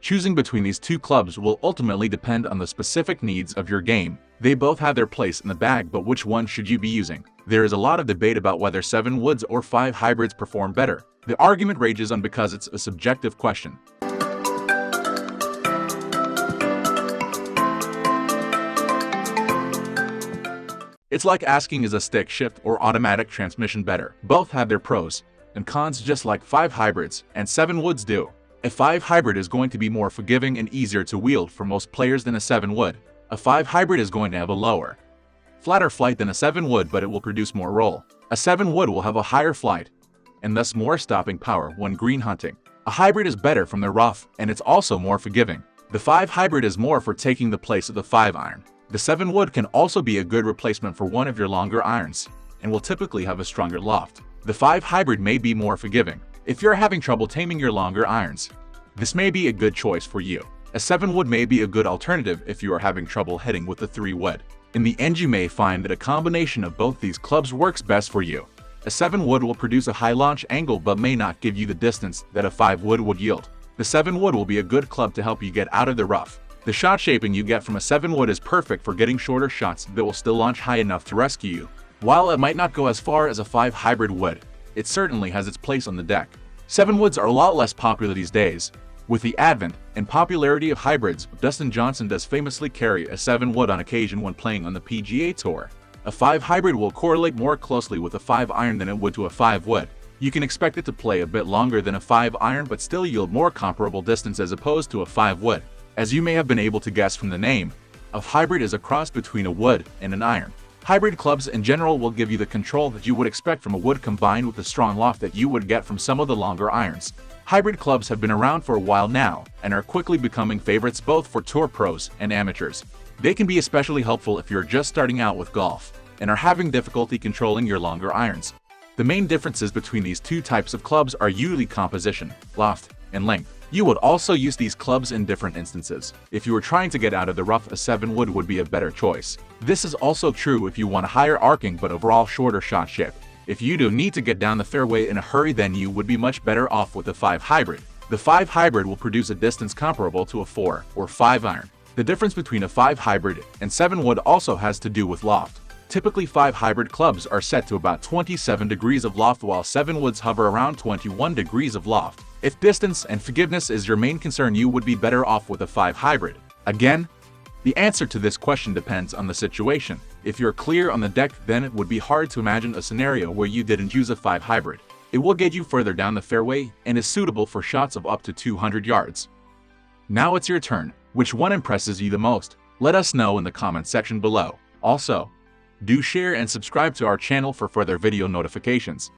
Choosing between these two clubs will ultimately depend on the specific needs of your game. They both have their place in the bag, but which one should you be using? There is a lot of debate about whether 7 woods or 5 hybrids perform better. The argument rages on because it's a subjective question. It's like asking, is a stick shift or automatic transmission better? Both have their pros and cons, just like 5 hybrids and 7 woods do. A 5 hybrid is going to be more forgiving and easier to wield for most players than a 7 wood. A 5 hybrid is going to have a lower, flatter flight than a 7 wood, but it will produce more roll. A 7 wood will have a higher flight and thus more stopping power when green hunting. A hybrid is better from the rough, and it's also more forgiving. The 5 hybrid is more for taking the place of the 5 iron. The 7 wood can also be a good replacement for one of your longer irons and will typically have a stronger loft. The 5 hybrid may be more forgiving if you're having trouble taming your longer irons. This may be a good choice for you. A 7 wood may be a good alternative if you are having trouble hitting with the 3 wood. In the end, you may find that a combination of both these clubs works best for you. A 7 wood will produce a high launch angle but may not give you the distance that a 5 wood would yield. The 7 wood will be a good club to help you get out of the rough. The shot shaping you get from a 7 wood is perfect for getting shorter shots that will still launch high enough to rescue you. While it might not go as far as a 5 hybrid would, it certainly has its place on the deck. 7 woods are a lot less popular these days. With the advent and popularity of hybrids, Dustin Johnson does famously carry a 7 wood on occasion when playing on the PGA Tour. A 5 hybrid will correlate more closely with a 5 iron than it would to a 5 wood. You can expect it to play a bit longer than a 5 iron but still yield more comparable distance as opposed to a 5 wood. As you may have been able to guess from the name, a hybrid is a cross between a wood and an iron. Hybrid clubs in general will give you the control that you would expect from a wood combined with the strong loft that you would get from some of the longer irons. Hybrid clubs have been around for a while now and are quickly becoming favorites both for tour pros and amateurs. They can be especially helpful if you're just starting out with golf and are having difficulty controlling your longer irons. The main differences between these two types of clubs are usually composition, loft, and length. You would also use these clubs in different instances. If you were trying to get out of the rough, a 7 wood would be a better choice. This is also true if you want a higher arcing but overall shorter shot shape. If you do need to get down the fairway in a hurry, then you would be much better off with the 5 hybrid. The 5 hybrid will produce a distance comparable to a 4 or 5 iron. The difference between a 5 hybrid and 7 wood also has to do with loft. Typically 5 hybrid clubs are set to about 27 degrees of loft while 7 woods hover around 21 degrees of loft. If distance and forgiveness is your main concern, you would be better off with a 5 hybrid. Again, the answer to this question depends on the situation. If you're clear on the deck, then it would be hard to imagine a scenario where you didn't use a 5 hybrid. It will get you further down the fairway and is suitable for shots of up to 200 yards. Now it's your turn. Which one impresses you the most? Let us know in the comment section below. Also, do share and subscribe to our channel for further video notifications.